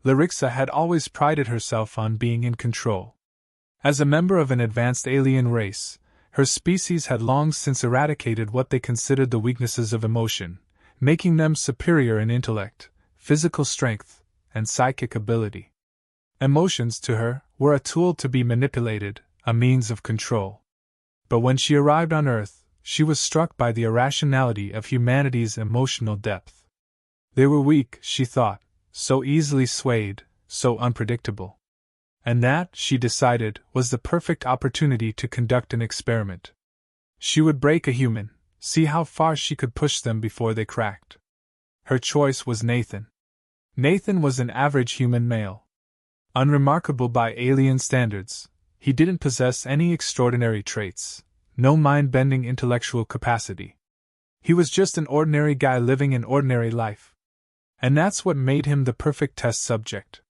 Larixa had always prided herself on being in control. As a member of an advanced alien race, her species had long since eradicated what they considered the weaknesses of emotion, making them superior in intellect, physical strength, and psychic ability. Emotions, to her, were a tool to be manipulated, a means of control. But when she arrived on Earth, she was struck by the irrationality of humanity's emotional depth. They were weak, she thought, so easily swayed, so unpredictable. And that, she decided, was the perfect opportunity to conduct an experiment. She would break a human, see how far she could push them before they cracked. Her choice was Nathan. Nathan was an average human male. Unremarkable by alien standards, he didn't possess any extraordinary traits, no mind-bending intellectual capacity. He was just an ordinary guy living an ordinary life. And that's what made him the perfect test subject.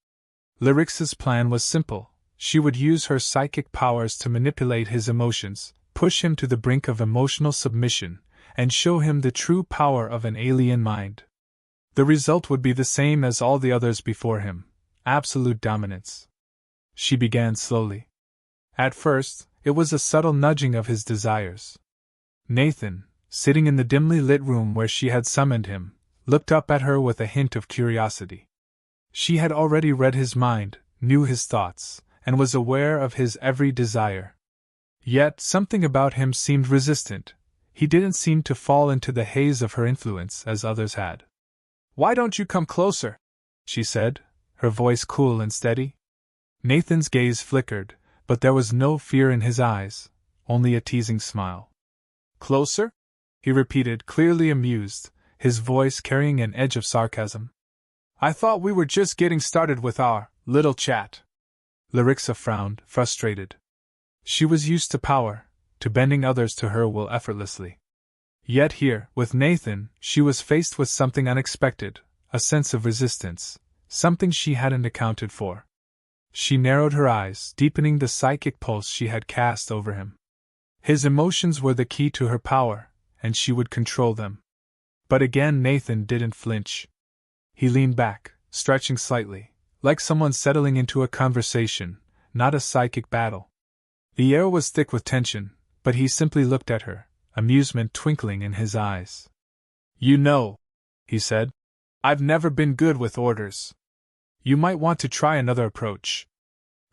Larixa's plan was simple. She would use her psychic powers to manipulate his emotions, push him to the brink of emotional submission, and show him the true power of an alien mind. The result would be the same as all the others before him: absolute dominance. She began slowly. At first, it was a subtle nudging of his desires. Nathan, sitting in the dimly lit room where she had summoned him, looked up at her with a hint of curiosity. She had already read his mind, knew his thoughts, and was aware of his every desire. Yet something about him seemed resistant. He didn't seem to fall into the haze of her influence as others had. "Why don't you come closer?" she said, her voice cool and steady. Nathan's gaze flickered, but there was no fear in his eyes, only a teasing smile. "Closer?" he repeated, clearly amused, his voice carrying an edge of sarcasm. "I thought we were just getting started with our little chat." Larixa frowned, frustrated. She was used to power, to bending others to her will effortlessly. Yet here, with Nathan, she was faced with something unexpected, a sense of resistance, something she hadn't accounted for. She narrowed her eyes, deepening the psychic pulse she had cast over him. His emotions were the key to her power, and she would control them. But again Nathan didn't flinch. He leaned back, stretching slightly, like someone settling into a conversation, not a psychic battle. The air was thick with tension, but he simply looked at her, amusement twinkling in his eyes. "You know," he said, "I've never been good with orders. You might want to try another approach."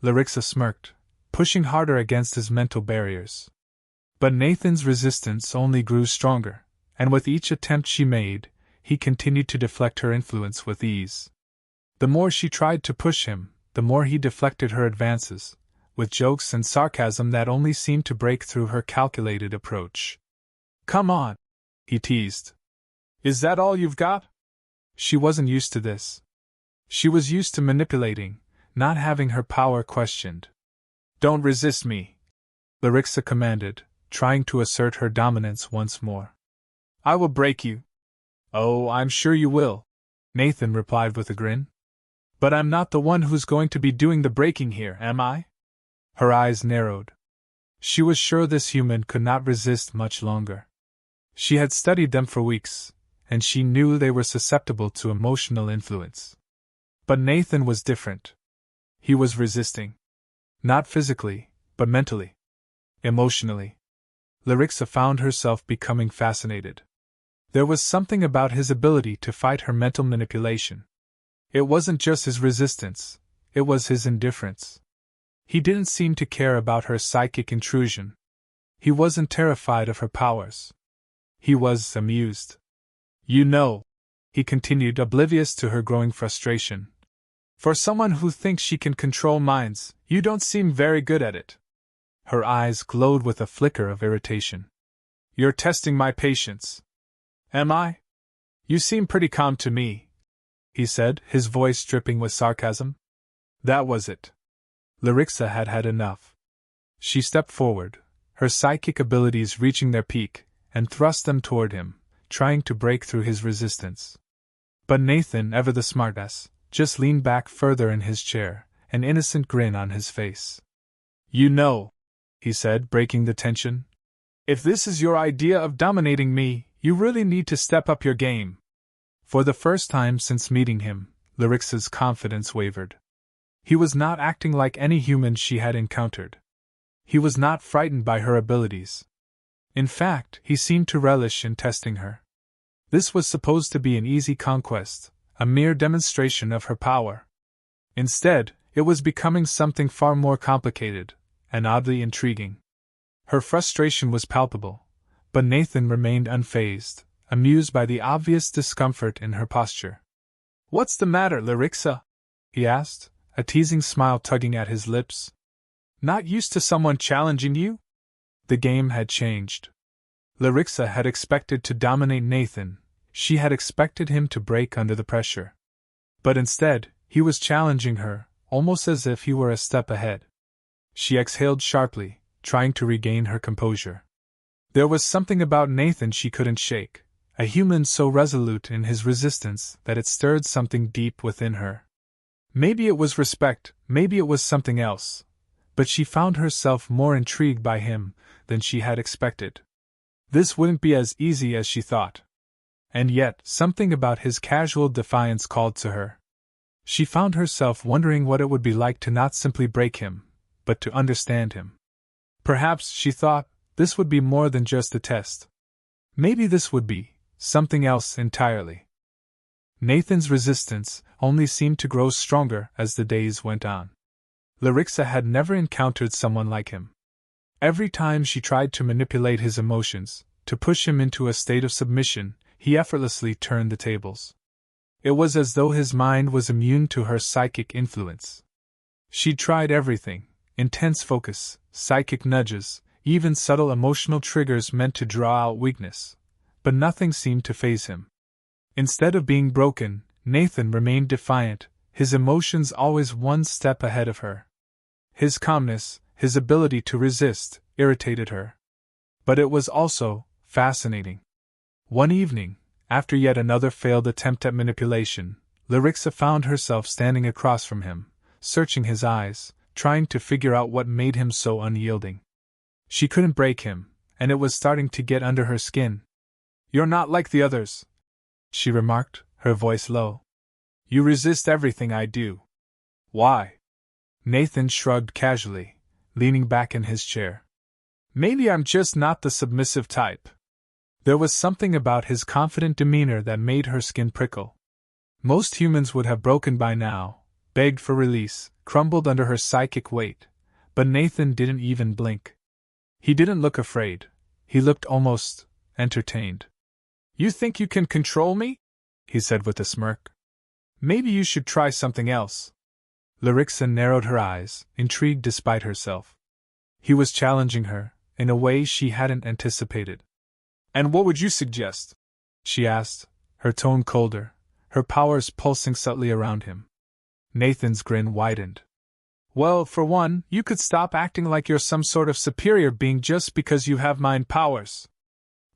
Larixa smirked, pushing harder against his mental barriers. But Nathan's resistance only grew stronger, and with each attempt she made, he continued to deflect her influence with ease. The more she tried to push him, the more he deflected her advances, with jokes and sarcasm that only seemed to break through her calculated approach. "Come on," he teased. "Is that all you've got?" She wasn't used to this. She was used to manipulating, not having her power questioned. "Don't resist me," Larixa commanded, trying to assert her dominance once more. "I will break you." "Oh, I'm sure you will," Nathan replied with a grin. "But I'm not the one who's going to be doing the breaking here, am I?" Her eyes narrowed. She was sure this human could not resist much longer. She had studied them for weeks, and she knew they were susceptible to emotional influence. But Nathan was different. He was resisting. Not physically, but mentally. Emotionally. Larixa found herself becoming fascinated. There was something about his ability to fight her mental manipulation. It wasn't just his resistance, it was his indifference. He didn't seem to care about her psychic intrusion. He wasn't terrified of her powers. He was amused. "You know," he continued, oblivious to her growing frustration, "for someone who thinks she can control minds, you don't seem very good at it." Her eyes glowed with a flicker of irritation. "You're testing my patience." "Am I? You seem pretty calm to me," he said, his voice dripping with sarcasm. That was it. Larixa had had enough. She stepped forward, her psychic abilities reaching their peak, and thrust them toward him, trying to break through his resistance. But Nathan, ever the smartass, just leaned back further in his chair, an innocent grin on his face. "You know," he said, breaking the tension, "if this is your idea of dominating me, you really need to step up your game." For the first time since meeting him, Larixa's confidence wavered. He was not acting like any human she had encountered. He was not frightened by her abilities. In fact, he seemed to relish in testing her. This was supposed to be an easy conquest, a mere demonstration of her power. Instead, it was becoming something far more complicated, and oddly intriguing. Her frustration was palpable, but Nathan remained unfazed, amused by the obvious discomfort in her posture. "What's the matter, Larixa?" he asked, a teasing smile tugging at his lips. "Not used to someone challenging you?" The game had changed. Larixa had expected to dominate Nathan. She had expected him to break under the pressure. But instead, he was challenging her, almost as if he were a step ahead. She exhaled sharply, trying to regain her composure. There was something about Nathan she couldn't shake, a human so resolute in his resistance that it stirred something deep within her. Maybe it was respect, maybe it was something else, but she found herself more intrigued by him than she had expected. This wouldn't be as easy as she thought. And yet, something about his casual defiance called to her. She found herself wondering what it would be like to not simply break him, but to understand him. Perhaps, she thought, this would be more than just a test. Maybe this would be something else entirely. Nathan's resistance only seemed to grow stronger as the days went on. Larixa had never encountered someone like him. Every time she tried to manipulate his emotions, to push him into a state of submission, he effortlessly turned the tables. It was as though his mind was immune to her psychic influence. She'd tried everything: intense focus, psychic nudges, even subtle emotional triggers meant to draw out weakness. But nothing seemed to faze him. Instead of being broken, Nathan remained defiant, his emotions always one step ahead of her. His calmness, his ability to resist, irritated her. But it was also fascinating. One evening, after yet another failed attempt at manipulation, Larixa found herself standing across from him, searching his eyes, trying to figure out what made him so unyielding. She couldn't break him, and it was starting to get under her skin. "You're not like the others," she remarked, her voice low. "You resist everything I do." "Why?" Nathan shrugged casually, leaning back in his chair. "Maybe I'm just not the submissive type." There was something about his confident demeanor that made her skin prickle. Most humans would have broken by now, begged for release, crumbled under her psychic weight, but Nathan didn't even blink. He didn't look afraid. He looked almost entertained. "You think you can control me?" he said with a smirk. "Maybe you should try something else." Larixa narrowed her eyes, intrigued despite herself. He was challenging her, in a way she hadn't anticipated. "And what would you suggest?" she asked, her tone colder, her powers pulsing subtly around him. Nathan's grin widened. "Well, for one, you could stop acting like you're some sort of superior being just because you have mind powers.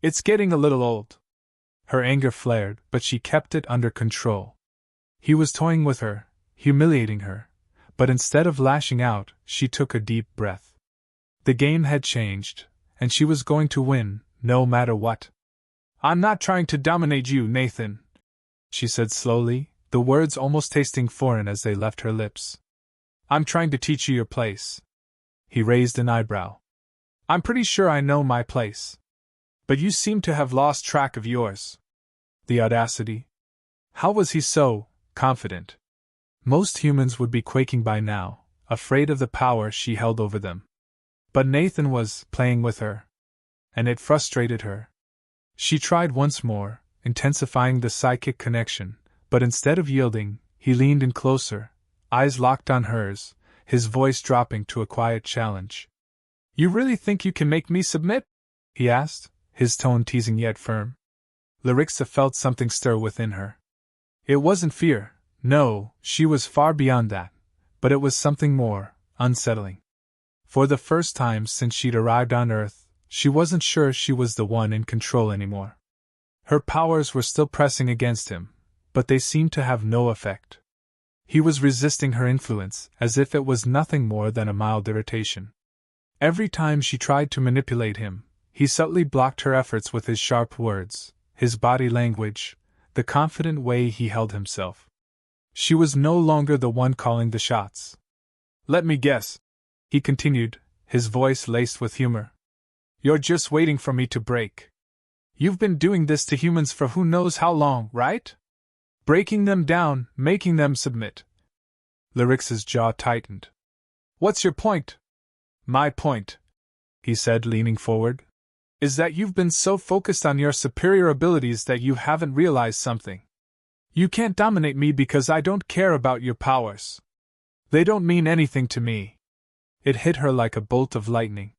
It's getting a little old." Her anger flared, but she kept it under control. He was toying with her, humiliating her, but instead of lashing out, she took a deep breath. The game had changed, and she was going to win, no matter what. "I'm not trying to dominate you, Nathan," she said slowly, the words almost tasting foreign as they left her lips. "I'm trying to teach you your place." He raised an eyebrow. "I'm pretty sure I know my place. But you seem to have lost track of yours." The audacity. How was he so confident? Most humans would be quaking by now, afraid of the power she held over them. But Nathan was playing with her. And it frustrated her. She tried once more, intensifying the psychic connection, but instead of yielding, he leaned in closer, eyes locked on hers, his voice dropping to a quiet challenge. "You really think you can make me submit?" he asked, his tone teasing yet firm. Larixa felt something stir within her. It wasn't fear, no, she was far beyond that, but it was something more, unsettling. For the first time since she'd arrived on Earth, she wasn't sure she was the one in control anymore. Her powers were still pressing against him, but they seemed to have no effect. He was resisting her influence, as if it was nothing more than a mild irritation. Every time she tried to manipulate him, he subtly blocked her efforts with his sharp words, his body language, the confident way he held himself. She was no longer the one calling the shots. "Let me guess," he continued, his voice laced with humor. "You're just waiting for me to break. You've been doing this to humans for who knows how long, right? Breaking them down, making them submit." Larix's jaw tightened. "What's your point?" "My point," he said, leaning forward, "is that you've been so focused on your superior abilities that you haven't realized something. You can't dominate me because I don't care about your powers. They don't mean anything to me." It hit her like a bolt of lightning.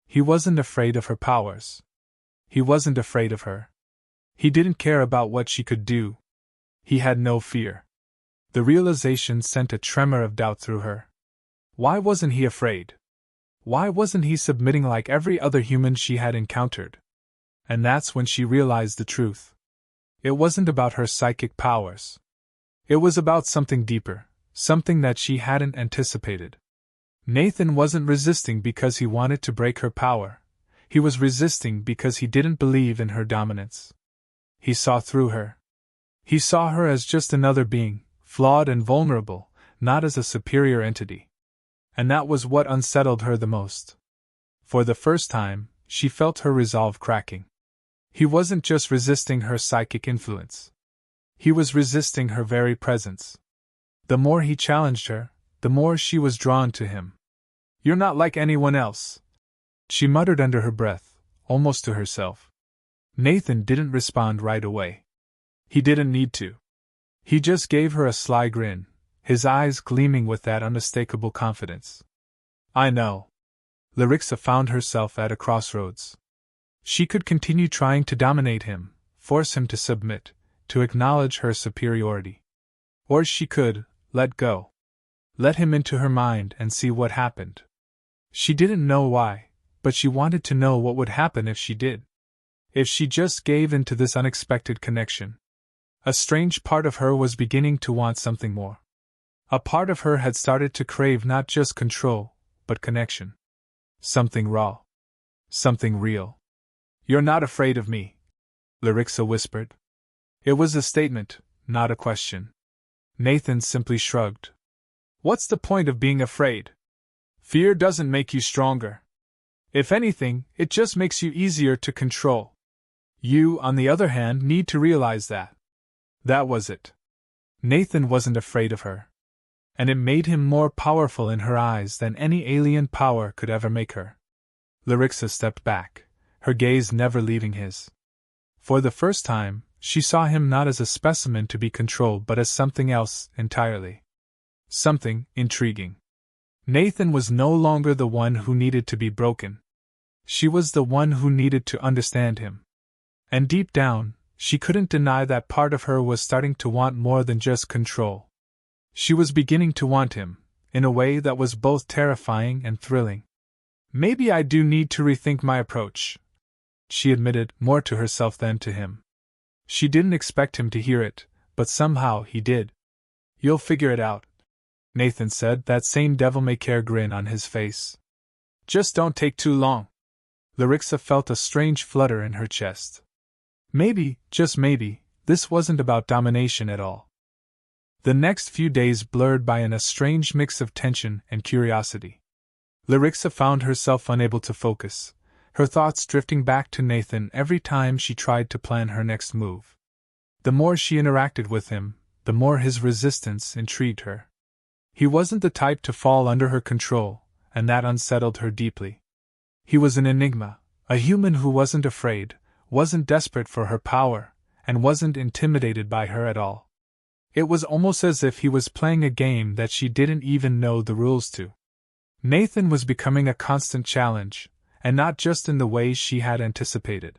He wasn't afraid of her powers. He wasn't afraid of her. He didn't care about what she could do. He had no fear. The realization sent a tremor of doubt through her. Why wasn't he afraid? Why wasn't he submitting like every other human she had encountered? And that's when she realized the truth. It wasn't about her psychic powers. It was about something deeper, something that she hadn't anticipated. Nathan wasn't resisting because he wanted to break her power. He was resisting because he didn't believe in her dominance. He saw through her. He saw her as just another being, flawed and vulnerable, not as a superior entity. And that was what unsettled her the most. For the first time, she felt her resolve cracking. He wasn't just resisting her psychic influence. He was resisting her very presence. The more he challenged her, the more she was drawn to him. "You're not like anyone else," she muttered under her breath, almost to herself. Nathan didn't respond right away. He didn't need to. He just gave her a sly grin, his eyes gleaming with that unmistakable confidence. "I know." Larixa found herself at a crossroads. She could continue trying to dominate him, force him to submit, to acknowledge her superiority. Or she could let go. Let him into her mind and see what happened. She didn't know why, but she wanted to know what would happen if she did. If she just gave in to this unexpected connection. A strange part of her was beginning to want something more. A part of her had started to crave not just control, but connection. Something raw. Something real. "You're not afraid of me," Larixa whispered. It was a statement, not a question. Nathan simply shrugged. "What's the point of being afraid? Fear doesn't make you stronger. If anything, it just makes you easier to control. You, on the other hand, need to realize that." That was it. Nathan wasn't afraid of her. And it made him more powerful in her eyes than any alien power could ever make her. Larixa stepped back, her gaze never leaving his. For the first time, she saw him not as a specimen to be controlled but as something else entirely. Something intriguing. Nathan was no longer the one who needed to be broken. She was the one who needed to understand him. And deep down, she couldn't deny that part of her was starting to want more than just control. She was beginning to want him, in a way that was both terrifying and thrilling. "Maybe I do need to rethink my approach," she admitted, more to herself than to him. She didn't expect him to hear it, but somehow he did. "You'll figure it out," Nathan said, that same devil-may-care grin on his face. "Just don't take too long." Larixa felt a strange flutter in her chest. Maybe, just maybe, this wasn't about domination at all. The next few days blurred by in a strange mix of tension and curiosity. Larixa found herself unable to focus, her thoughts drifting back to Nathan every time she tried to plan her next move. The more she interacted with him, the more his resistance intrigued her. He wasn't the type to fall under her control, and that unsettled her deeply. He was an enigma, a human who wasn't afraid, wasn't desperate for her power, and wasn't intimidated by her at all. It was almost as if he was playing a game that she didn't even know the rules to. Nathan was becoming a constant challenge, and not just in the ways she had anticipated.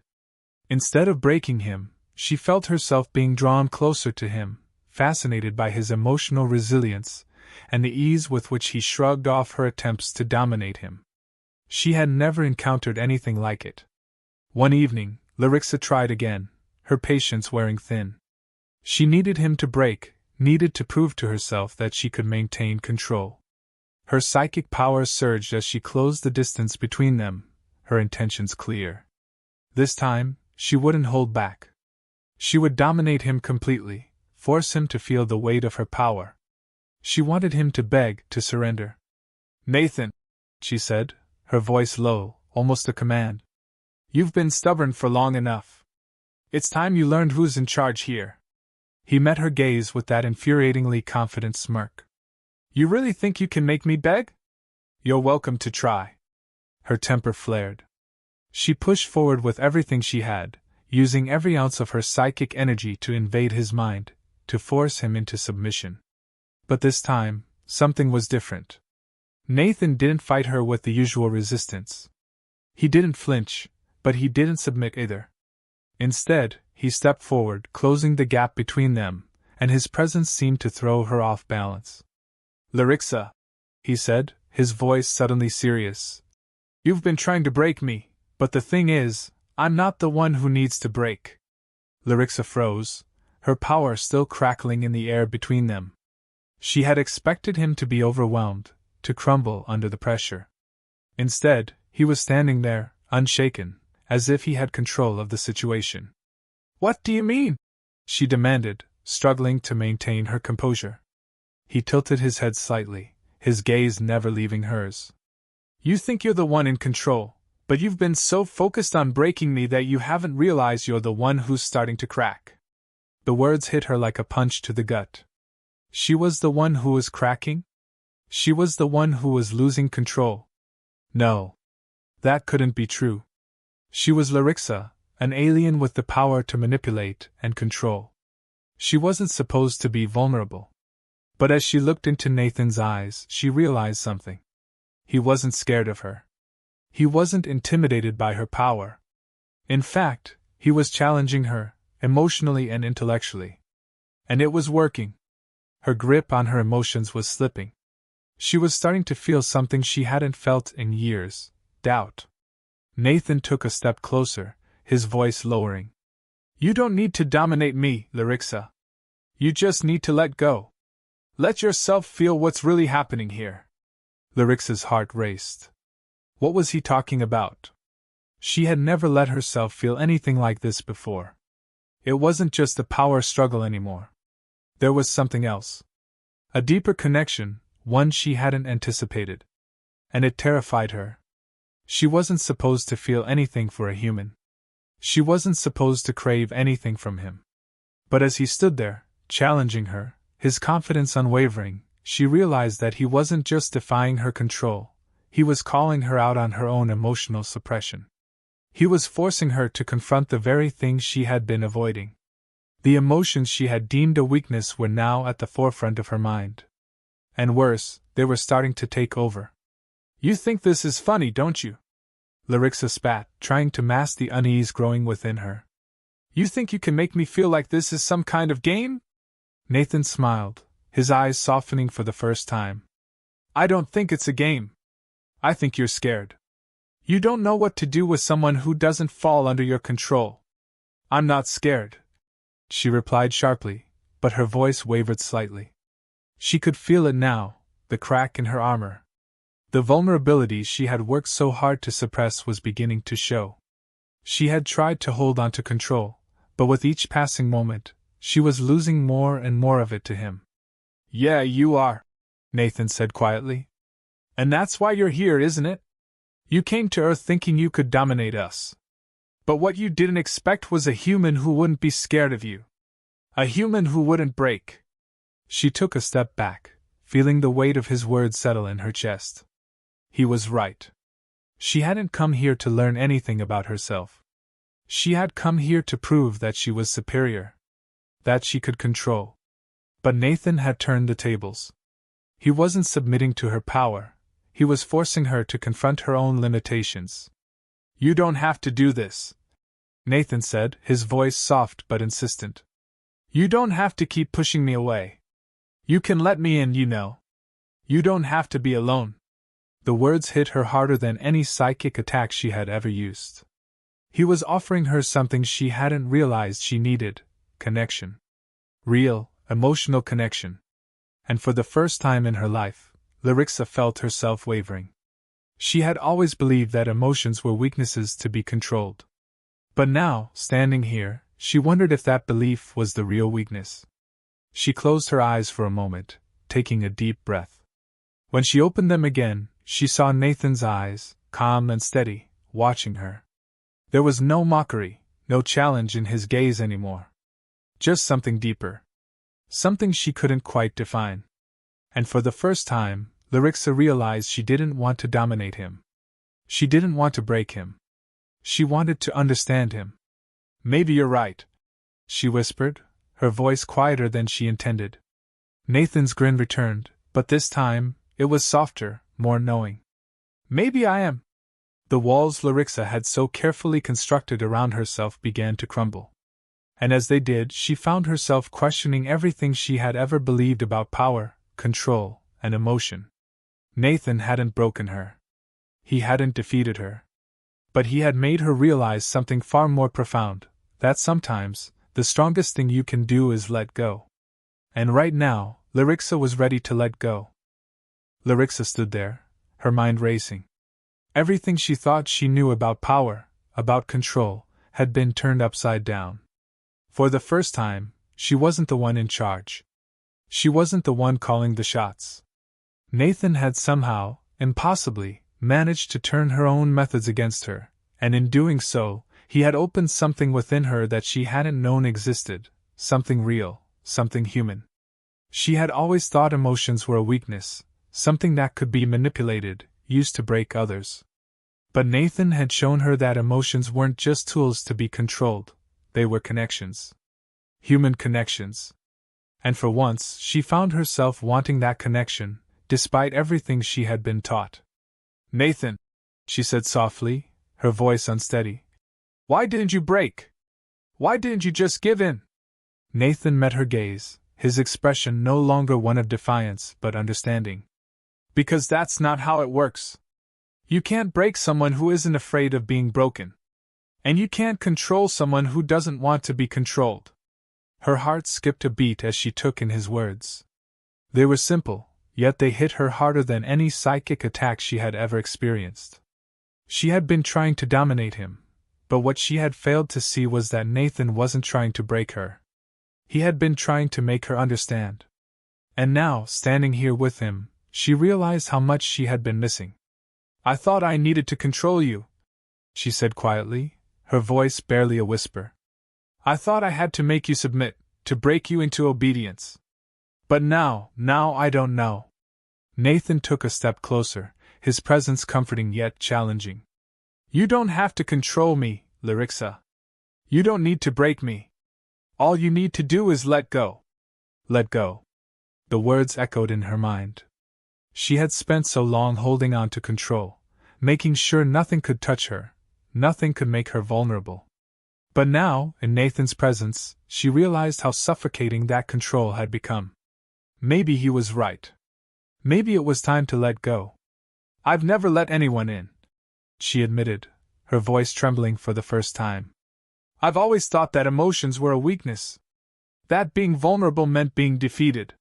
Instead of breaking him, she felt herself being drawn closer to him, fascinated by his emotional resilience, and the ease with which he shrugged off her attempts to dominate him. She had never encountered anything like it. One evening, Larixa tried again, her patience wearing thin. She needed him to break, needed to prove to herself that she could maintain control. Her psychic powers surged as she closed the distance between them, her intentions clear. This time, she wouldn't hold back. She would dominate him completely, force him to feel the weight of her power. She wanted him to beg, to surrender. "Nathan," she said, her voice low, almost a command. "You've been stubborn for long enough. It's time you learned who's in charge here." He met her gaze with that infuriatingly confident smirk. "You really think you can make me beg? You're welcome to try." Her temper flared. She pushed forward with everything she had, using every ounce of her psychic energy to invade his mind, to force him into submission. But this time, something was different. Nathan didn't fight her with the usual resistance. He didn't flinch, but he didn't submit either. Instead, he stepped forward, closing the gap between them, and his presence seemed to throw her off balance. "Larixa," he said, his voice suddenly serious. "You've been trying to break me, but the thing is, I'm not the one who needs to break." Larixa froze, her power still crackling in the air between them. She had expected him to be overwhelmed, to crumble under the pressure. Instead, he was standing there, unshaken, as if he had control of the situation. "What do you mean?" she demanded, struggling to maintain her composure. He tilted his head slightly, his gaze never leaving hers. "You think you're the one in control, but you've been so focused on breaking me that you haven't realized you're the one who's starting to crack." The words hit her like a punch to the gut. She was the one who was cracking? She was the one who was losing control. No. That couldn't be true. She was Larixa, an alien with the power to manipulate and control. She wasn't supposed to be vulnerable. But as she looked into Nathan's eyes, she realized something. He wasn't scared of her. He wasn't intimidated by her power. In fact, he was challenging her, emotionally and intellectually. And it was working. Her grip on her emotions was slipping. She was starting to feel something she hadn't felt in years: doubt. Nathan took a step closer, his voice lowering. "You don't need to dominate me, Larixa. You just need to let go. Let yourself feel what's really happening here." Larixa's heart raced. What was he talking about? She had never let herself feel anything like this before. It wasn't just a power struggle anymore. There was something else. A deeper connection, one she hadn't anticipated. And it terrified her. She wasn't supposed to feel anything for a human. She wasn't supposed to crave anything from him. But as he stood there, challenging her, his confidence unwavering, she realized that he wasn't just defying her control, he was calling her out on her own emotional suppression. He was forcing her to confront the very things she had been avoiding. The emotions she had deemed a weakness were now at the forefront of her mind. And worse, they were starting to take over. "You think this is funny, don't you?" Larixa spat, trying to mask the unease growing within her. "You think you can make me feel like this is some kind of game?" Nathan smiled, his eyes softening for the first time. "I don't think it's a game. I think you're scared. You don't know what to do with someone who doesn't fall under your control." "I'm not scared," she replied sharply, but her voice wavered slightly. She could feel it now, the crack in her armor. The vulnerability she had worked so hard to suppress was beginning to show. She had tried to hold on to control, but with each passing moment, she was losing more and more of it to him. "Yeah, you are," Nathan said quietly. "And that's why you're here, isn't it? You came to Earth thinking you could dominate us. But what you didn't expect was a human who wouldn't be scared of you. A human who wouldn't break." She took a step back, feeling the weight of his words settle in her chest. He was right. She hadn't come here to learn anything about herself. She had come here to prove that she was superior. That she could control. But Nathan had turned the tables. He wasn't submitting to her power. He was forcing her to confront her own limitations. "You don't have to do this," Nathan said, his voice soft but insistent. "You don't have to keep pushing me away. You can let me in, you know. You don't have to be alone." The words hit her harder than any psychic attack she had ever used. He was offering her something she hadn't realized she needed: connection. Real, emotional connection. And for the first time in her life, Larixa felt herself wavering. She had always believed that emotions were weaknesses to be controlled. But now, standing here, she wondered if that belief was the real weakness. She closed her eyes for a moment, taking a deep breath. When she opened them again, she saw Nathan's eyes, calm and steady, watching her. There was no mockery, no challenge in his gaze anymore. Just something deeper. Something she couldn't quite define. And for the first time, Larixa realized she didn't want to dominate him. She didn't want to break him. She wanted to understand him. "Maybe you're right," she whispered, her voice quieter than she intended. Nathan's grin returned, but this time, it was softer, more knowing. "Maybe I am." The walls Larixa had so carefully constructed around herself began to crumble. And as they did, she found herself questioning everything she had ever believed about power, control, and emotion. Nathan hadn't broken her. He hadn't defeated her. But he had made her realize something far more profound, that sometimes, the strongest thing you can do is let go. And right now, Larixa was ready to let go. Larixa stood there, her mind racing. Everything she thought she knew about power, about control, had been turned upside down. For the first time, she wasn't the one in charge. She wasn't the one calling the shots. Nathan had somehow, impossibly, managed to turn her own methods against her, and in doing so, he had opened something within her that she hadn't known existed, something real, something human. She had always thought emotions were a weakness, something that could be manipulated, used to break others. But Nathan had shown her that emotions weren't just tools to be controlled, they were connections. Human connections. And for once, she found herself wanting that connection, despite everything she had been taught. "Nathan," she said softly, her voice unsteady, "why didn't you break? Why didn't you just give in?" Nathan met her gaze, his expression no longer one of defiance but understanding. "Because that's not how it works. You can't break someone who isn't afraid of being broken. And you can't control someone who doesn't want to be controlled." Her heart skipped a beat as she took in his words. They were simple, yet they hit her harder than any psychic attack she had ever experienced. She had been trying to dominate him, but what she had failed to see was that Nathan wasn't trying to break her. He had been trying to make her understand. And now, standing here with him, she realized how much she had been missing. "I thought I needed to control you," she said quietly, her voice barely a whisper. "I thought I had to make you submit, to break you into obedience. But now I don't know." Nathan took a step closer, his presence comforting yet challenging. "You don't have to control me, Larixa. You don't need to break me. All you need to do is let go." Let go. The words echoed in her mind. She had spent so long holding on to control, making sure nothing could touch her, nothing could make her vulnerable. But now, in Nathan's presence, she realized how suffocating that control had become. Maybe he was right. Maybe it was time to let go. "I've never let anyone in," she admitted, her voice trembling for the first time. "I've always thought that emotions were a weakness. That being vulnerable meant being defeated."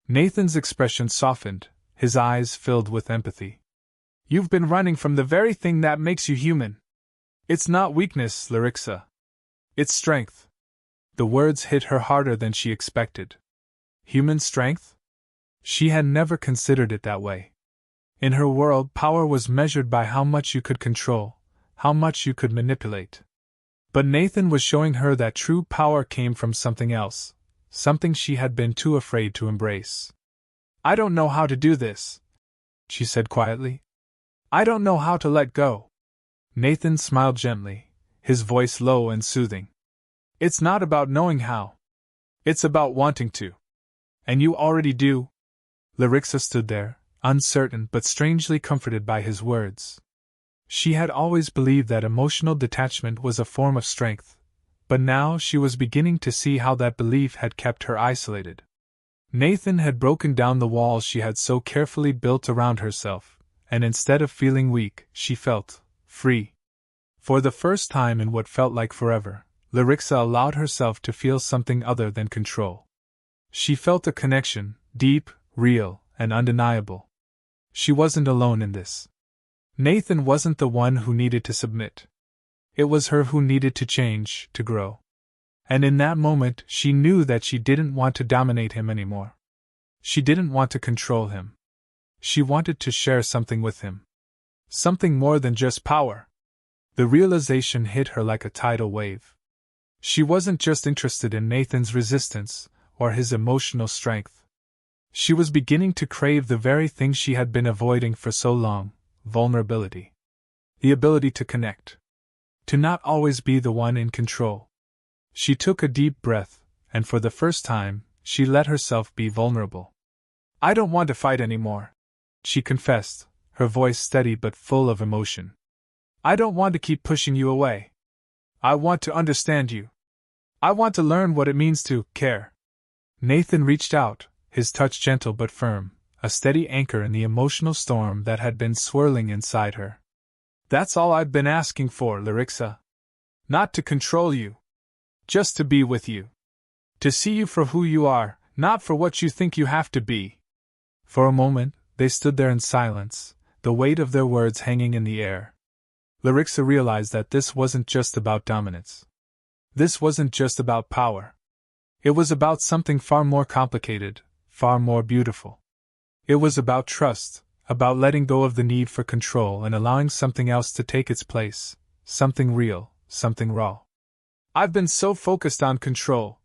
Nathan's expression softened, his eyes filled with empathy. "You've been running from the very thing that makes you human. It's not weakness, Larixa. It's strength." The words hit her harder than she expected. Human strength? She had never considered it that way. In her world, power was measured by how much you could control, how much you could manipulate. But Nathan was showing her that true power came from something else, something she had been too afraid to embrace. "I don't know how to do this," she said quietly. "I don't know how to let go." Nathan smiled gently, his voice low and soothing. "It's not about knowing how. It's about wanting to. And you already do." Larixa stood there, uncertain but strangely comforted by his words. She had always believed that emotional detachment was a form of strength, but now she was beginning to see how that belief had kept her isolated. Nathan had broken down the walls she had so carefully built around herself, and instead of feeling weak, she felt free. For the first time in what felt like forever, Larixa allowed herself to feel something other than control. She felt a connection, deep, real, and undeniable. She wasn't alone in this. Nathan wasn't the one who needed to submit. It was her who needed to change, to grow. And in that moment, she knew that she didn't want to dominate him anymore. She didn't want to control him. She wanted to share something with him. Something more than just power. The realization hit her like a tidal wave. She wasn't just interested in Nathan's resistance or his emotional strength. She was beginning to crave the very thing she had been avoiding for so long: vulnerability. The ability to connect. To not always be the one in control. She took a deep breath, and for the first time, she let herself be vulnerable. "I don't want to fight anymore," she confessed, her voice steady but full of emotion. "I don't want to keep pushing you away. I want to understand you. I want to learn what it means to care." Nathan reached out, his touch gentle but firm, a steady anchor in the emotional storm that had been swirling inside her. "That's all I've been asking for, Larixa. Not to control you. Just to be with you. To see you for who you are, not for what you think you have to be." For a moment, they stood there in silence, the weight of their words hanging in the air. Larixa realized that this wasn't just about dominance. This wasn't just about power. It was about something far more complicated, far more beautiful. It was about trust, about letting go of the need for control and allowing something else to take its place, something real, something raw. "I've been so focused on control,"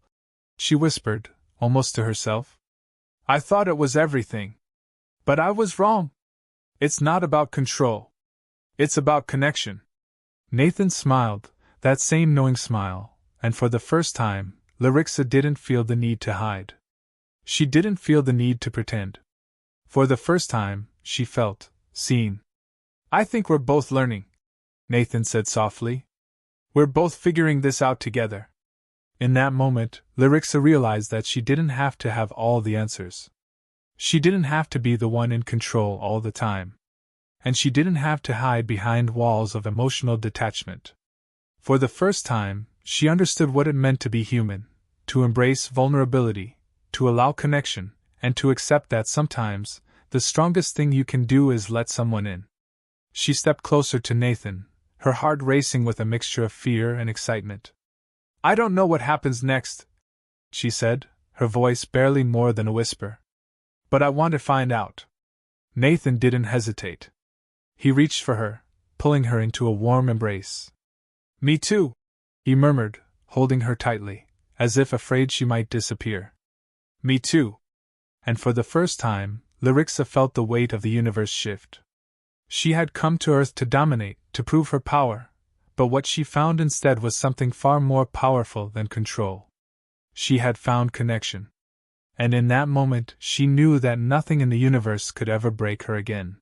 she whispered, almost to herself. "I thought it was everything. But I was wrong. It's not about control. It's about connection." Nathan smiled, that same knowing smile, and for the first time, Larixa didn't feel the need to hide. She didn't feel the need to pretend. For the first time, she felt seen. "I think we're both learning," Nathan said softly. "We're both figuring this out together." In that moment, Larixa realized that she didn't have to have all the answers. She didn't have to be the one in control all the time. And she didn't have to hide behind walls of emotional detachment. For the first time, she understood what it meant to be human, to embrace vulnerability, to allow connection, and to accept that sometimes, the strongest thing you can do is let someone in. She stepped closer to Nathan, her heart racing with a mixture of fear and excitement. "I don't know what happens next," she said, her voice barely more than a whisper. "But I want to find out." Nathan didn't hesitate. He reached for her, pulling her into a warm embrace. "Me too," he murmured, holding her tightly, as if afraid she might disappear. "Me too." And for the first time, Larixa felt the weight of the universe shift. She had come to Earth to dominate, to prove her power, but what she found instead was something far more powerful than control. She had found connection. And in that moment, she knew that nothing in the universe could ever break her again.